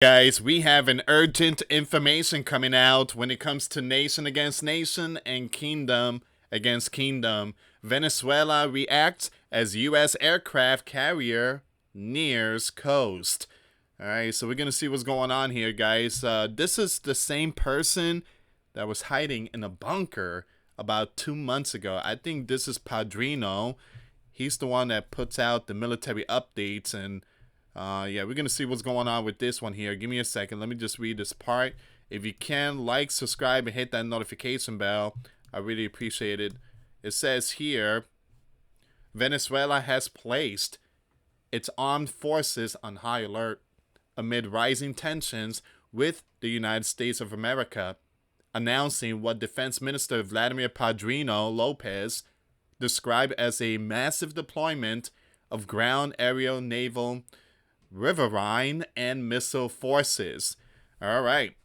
Guys, we have an urgent information coming out when it comes to nation against nation and kingdom against kingdom. Venezuela reacts as U.S. aircraft carrier nears coast. All right, so we're gonna see what's going on here, guys. This is the same person that was hiding in a bunker about 2 months ago. I think this is Padrino. He's the one that puts out the military updates and yeah, we're gonna see what's going on with this one here. Give me a second. Let me just read this part. If you can, like, subscribe, and hit that notification bell. I really appreciate it. It says here, Venezuela has placed its armed forces on high alert amid rising tensions with the United States of America, announcing what Defense Minister Vladimir Padrino Lopez described as a massive deployment of ground, aerial, naval, riverine, and missile forces. All right.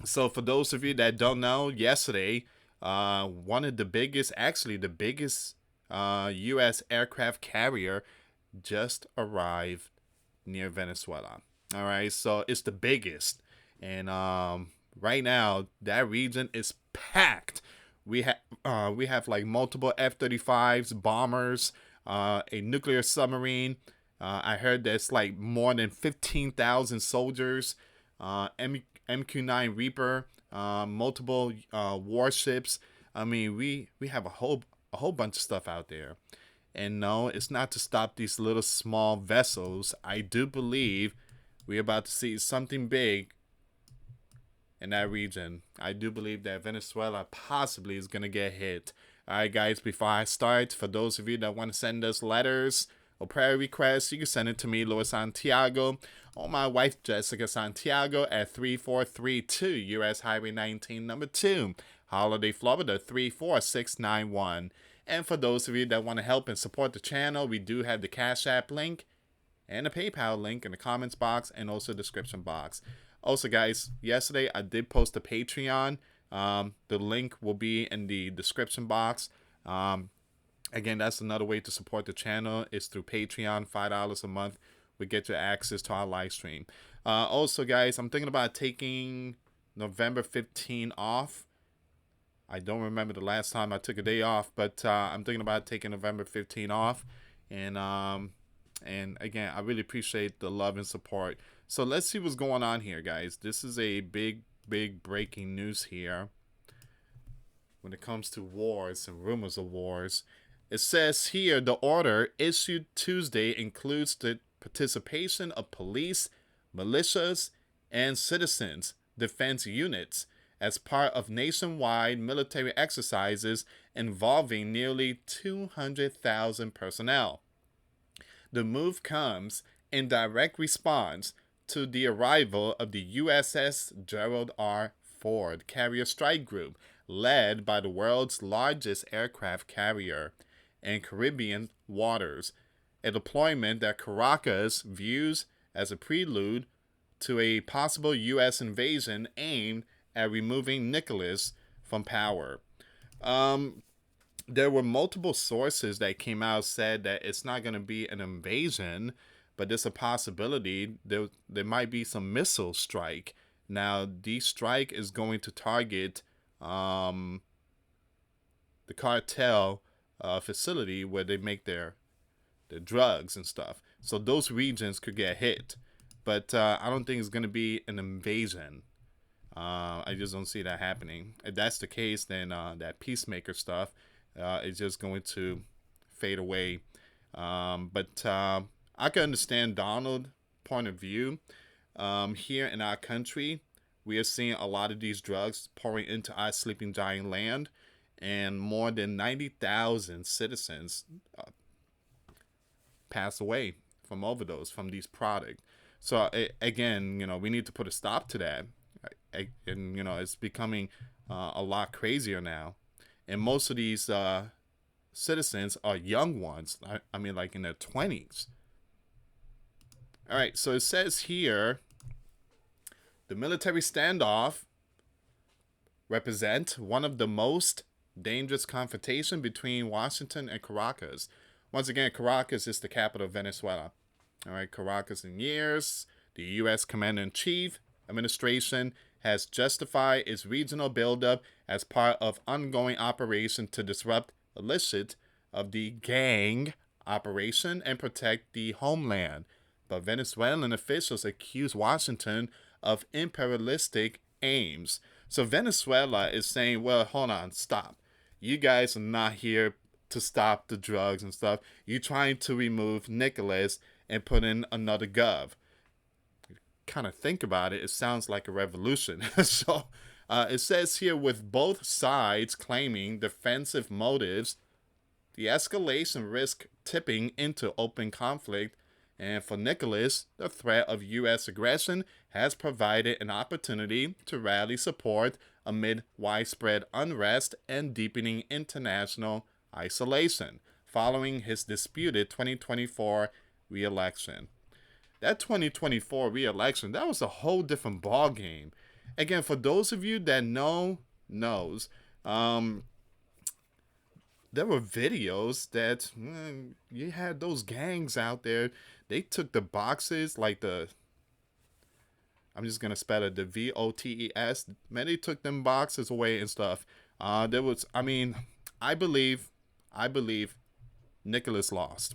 So for those of you that don't know, yesterday, one of the biggest, actually the biggest U.S. aircraft carrier just arrived near Venezuela. All right. So it's the biggest. And right now, that region is packed. We have like multiple F-35s, bombers, a nuclear submarine. I heard there's like more than 15,000 soldiers, MQ-9 Reaper, multiple warships. I mean, we have a whole bunch of stuff out there. And no, it's not to stop these little small vessels. I do believe we're about to see something big in that region. I do believe that Venezuela possibly is going to get hit. All right, guys, before I start, for those of you that want to send us letters or prayer requests, you can send it to me, US Santiago, or my wife, Jessica Santiago, at 3432 US Highway 19, number 2, Holiday, Florida, 34691. And for those of you that want to help and support the channel, we do have the Cash App link and the PayPal link in the comments box and also description box. Also, guys, yesterday I did post a Patreon. The link will be in the description box. Again, that's another way to support the channel. It's through Patreon, $5 a month. We get you access to our live stream. Also, guys, I'm thinking about taking November 15 off. I don't remember the last time I took a day off, but I'm thinking about taking November 15 off. And again, I really appreciate the love and support. So let's see what's going on here, guys. This is a big breaking news here when it comes to wars and rumors of wars. It says here the order issued Tuesday includes the participation of police, militias, and citizens defense units as part of nationwide military exercises involving nearly 200,000 personnel. The move comes in direct response to the arrival of the USS Gerald R. Ford carrier strike group, led by the world's largest aircraft carrier in Caribbean waters, a deployment that Caracas views as a prelude to a possible U.S. invasion aimed at removing Nicholas from power. There were multiple sources that came out said that it's not going to be an invasion, but there's a possibility there might be some missile strike. Now, the strike is going to target the cartel facility where they make their drugs and stuff. So those regions could get hit, but I don't think it's going to be an invasion. I just don't see that happening. If that's the case, then that peacemaker stuff is just going to fade away. But I can understand Donald's point of view. Here in our country, we are seeing a lot of these drugs pouring into our sleeping giant land, and more than 90,000 citizens pass away from overdose from these products. So again, we need to put a stop to that. And it's becoming a lot crazier now, and most of these citizens are young ones. I mean, like in their 20s. All right, so it says here, the military standoff represent one of the most dangerous confrontation between Washington and Caracas. Once again, Caracas is the capital of Venezuela. All right, Caracas in years, The U.S. Commander-in-Chief administration has justified its regional buildup as part of ongoing operation to disrupt illicit of the gang operation and protect the homeland. But Venezuelan officials accuse Washington of imperialistic aims. So Venezuela is saying, well, hold on, stop. You guys are not here to stop the drugs and stuff. You're trying to remove Nicholas and put in another gov. Kind of think about it, it sounds like a revolution. So it says here, with both sides claiming defensive motives, the escalation risk tipping into open conflict. And for Nicholas, the threat of U.S. aggression has provided an opportunity to rally support amid widespread unrest and deepening international isolation following his disputed 2024 re-election. That 2024 re-election, that was a whole different ball game. Again, for those of you that knows, there were videos that you had those gangs out there. They took the boxes, like I'm just going to spell it, the VOTES. Man, they took them boxes away and stuff. I believe Nicholas lost.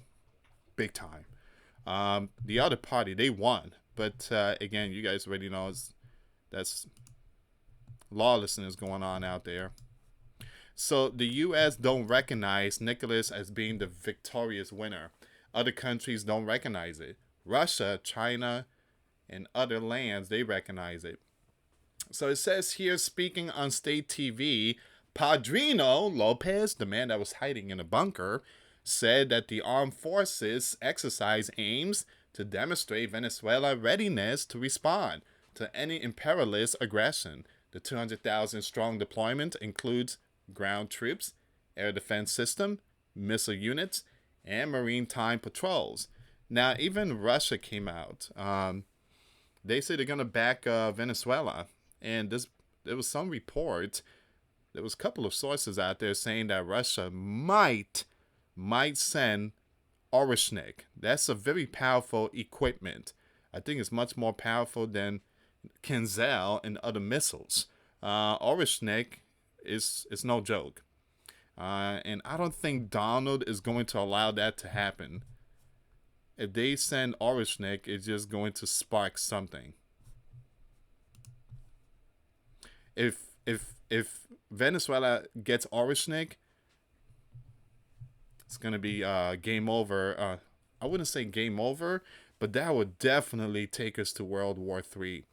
Big time. The other party, they won. But again, you guys already know that's lawlessness going on out there. So the U.S. don't recognize Nicholas as being the victorious winner. Other countries don't recognize it. Russia, China, and other lands, they recognize it. So it says here, speaking on state TV, Padrino Lopez, the man that was hiding in a bunker, said that the armed forces exercise aims to demonstrate Venezuela's readiness to respond to any imperialist aggression. The 200,000 strong deployment includes ground troops, air defense system, missile units, and maritime patrols. Now, even Russia came out. They say they're going to back Venezuela. And there was some report, there was a couple of sources out there saying that Russia might send Orishnik. That's a very powerful equipment. I think it's much more powerful than Kinzel and other missiles. Orishnik is no joke. And I don't think Donald is going to allow that to happen. If they send Orishnik, it's just going to spark something. If Venezuela gets Orishnik, it's going to be game over. I wouldn't say game over, but that would definitely take us to World War III.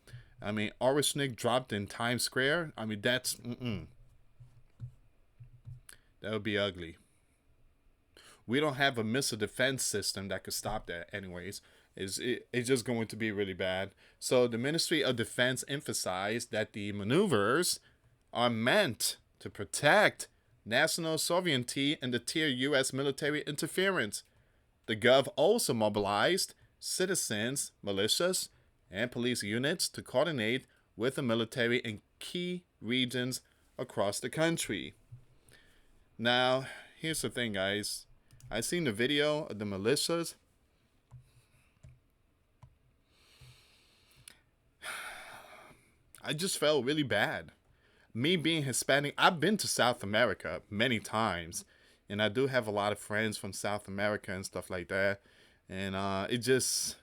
I mean, Orishnik dropped in Times Square. I mean, that's... That would be ugly. We don't have a missile defense system that could stop that anyways. It's just going to be really bad. So the Ministry of Defense emphasized that the maneuvers are meant to protect national sovereignty and deter U.S. military interference. The Gov also mobilized citizens, militias, and police units to coordinate with the military in key regions across the country. Now, here's the thing, guys. I seen the video of the militias. I just felt really bad. Me being Hispanic, I've been to South America many times. And I do have a lot of friends from South America and stuff like that. And it just...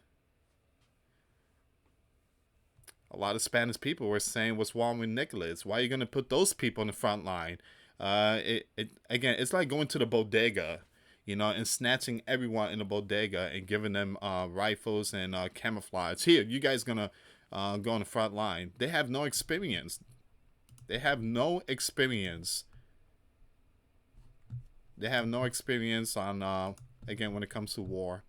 A lot of Spanish people were saying, what's wrong with Nicholas? Why are you going to put those people in the front line? Again, it's like going to the bodega, and snatching everyone in the bodega and giving them rifles and camouflage. Here, you guys gonna go on the front line. They have no experience. They have no experience. They have no experience on, again, when it comes to war.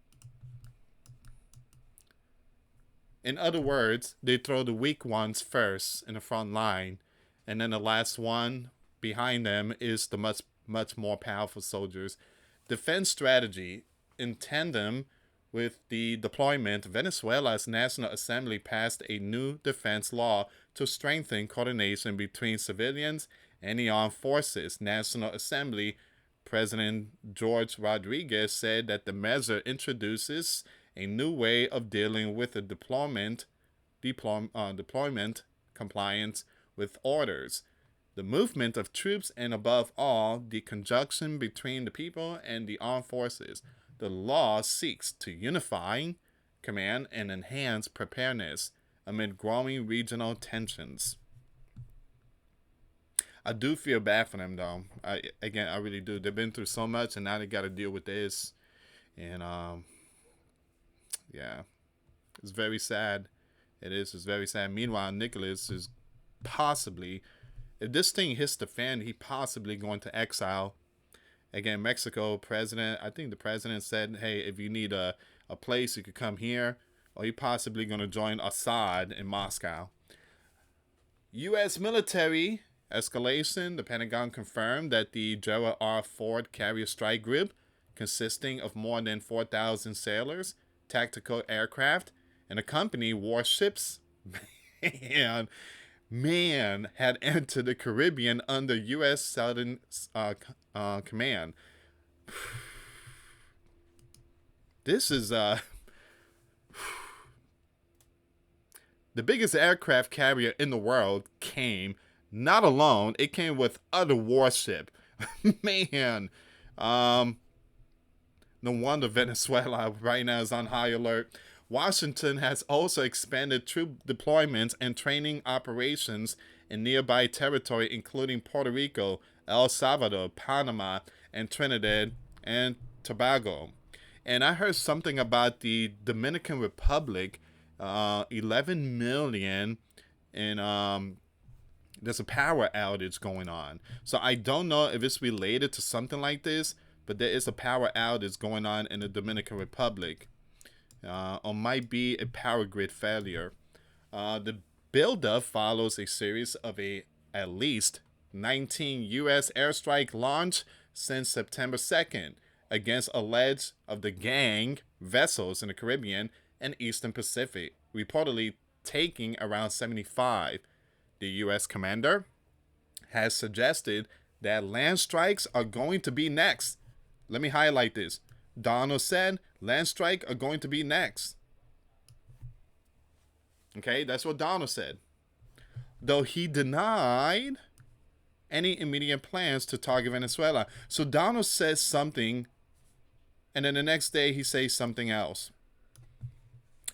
In other words, they throw the weak ones first in the front line, and then the last one behind them is the much more powerful soldiers. Defense strategy. In tandem with the deployment, Venezuela's National Assembly passed a new defense law to strengthen coordination between civilians and the armed forces. National Assembly President George Rodriguez said that the measure introduces a new way of dealing with the deployment compliance with orders, the movement of troops, and above all, the conjunction between the people and the armed forces. The law seeks to unify command and enhance preparedness amid growing regional tensions. I do feel bad for them, though. I really do. They've been through so much, and now they got to deal with this. And yeah, it's very sad. It is. It's very sad. Meanwhile, Nicholas is possibly, if this thing hits the fan, he possibly going to exile. Again, Mexico president. I think the president said, "Hey, if you need a place, you could come here." Or he possibly going to join Assad in Moscow. U.S. military escalation. The Pentagon confirmed that the Gerald R. Ford carrier strike group, consisting of more than 4,000 sailors, tactical aircraft, and accompanying warships, man, had entered the Caribbean under U.S. Southern Command. This is the biggest aircraft carrier in the world came not alone. It came with other warship. Man, no wonder Venezuela right now is on high alert. Washington has also expanded troop deployments and training operations in nearby territory, including Puerto Rico, El Salvador, Panama, and Trinidad and Tobago. And I heard something about the Dominican Republic, 11 million in there's a power outage going on. So I don't know if it's related to something like this, but there is a power outage going on in the Dominican Republic. Or might be a power grid failure. The buildup follows a series of at least 19 U.S. airstrike launch since September 2nd against alleged of the gang vessels in the Caribbean and Eastern Pacific, reportedly taking around 75. The U.S. commander has suggested that land strikes are going to be next. Let me highlight this. Donald said land strike are going to be next. Okay, that's what Donald said. Though he denied any immediate plans to target Venezuela. So Donald says something, and then the next day he says something else.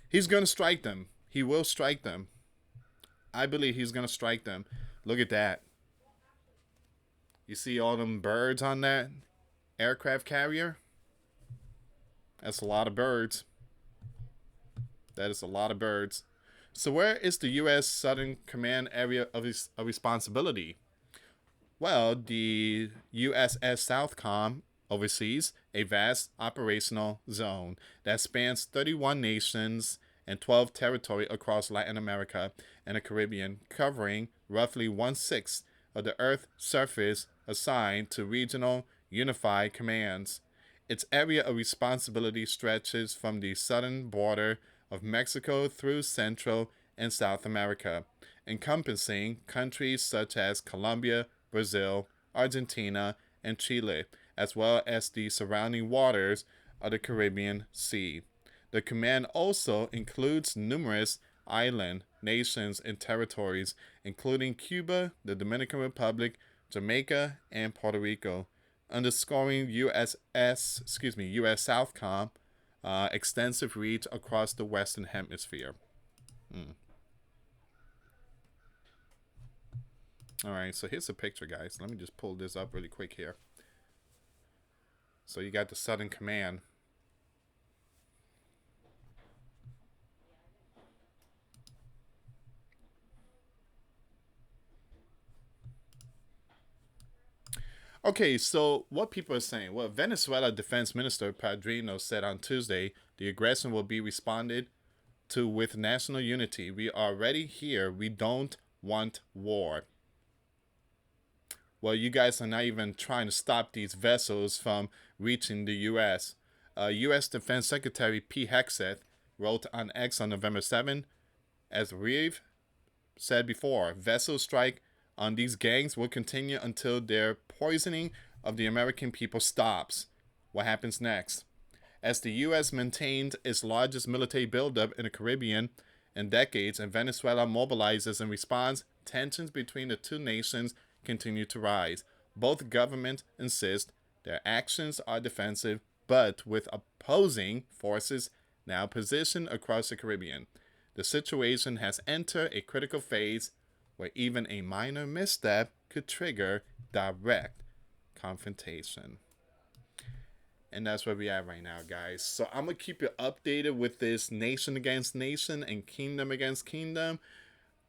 He's going to strike them. He will strike them. I believe he's going to strike them. Look at that. You see all them birds on that aircraft carrier? That's a lot of birds. That is a lot of birds. So where is the U.S. Southern Command area of responsibility? Well, the USS Southcom oversees a vast operational zone that spans 31 nations and 12 territories across Latin America and the Caribbean, covering roughly 1/6 of the Earth's surface assigned to regional unified commands. Its area of responsibility stretches from the southern border of Mexico through Central and South America, encompassing countries such as Colombia, Brazil, Argentina, and Chile, as well as the surrounding waters of the Caribbean Sea. The command also includes numerous island nations and territories, including Cuba, the Dominican Republic, Jamaica, and Puerto Rico, underscoring U.S. Southcom extensive reach across the Western Hemisphere. All right, so here's a picture, guys. Let me just pull this up really quick here. So you got the Southern Command. Okay, so what people are saying? Well, Venezuela Defense Minister Padrino said on Tuesday the aggression will be responded to with national unity. We are already here. We don't want war. Well, you guys are not even trying to stop these vessels from reaching the U.S. U.S. Defense Secretary Pete Hegseth wrote on X on November 7, as we've said before, vessel strike on these gangs will continue until their poisoning of the American people stops. What happens next? As the U.S. maintained its largest military buildup in the Caribbean in decades and Venezuela mobilizes in response, tensions between the two nations continue to rise. Both governments insist their actions are defensive, but with opposing forces now positioned across the Caribbean. The situation has entered a critical phase where even a minor misstep could trigger direct confrontation. And that's where we are right now, guys. So I'm going to keep you updated with this nation against nation and kingdom against kingdom.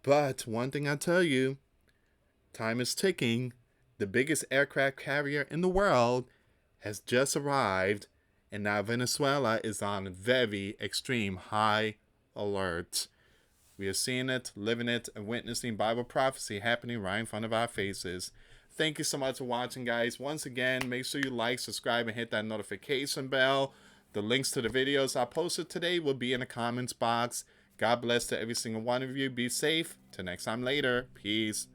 But one thing I tell you, time is ticking. The biggest aircraft carrier in the world has just arrived. And now Venezuela is on very extreme high alert. We are seeing it, living it, and witnessing Bible prophecy happening right in front of our faces. Thank you so much for watching, guys. Once again, make sure you like, subscribe, and hit that notification bell. The links to the videos I posted today will be in the comments box. God bless to every single one of you. Be safe. Till next time later. Peace.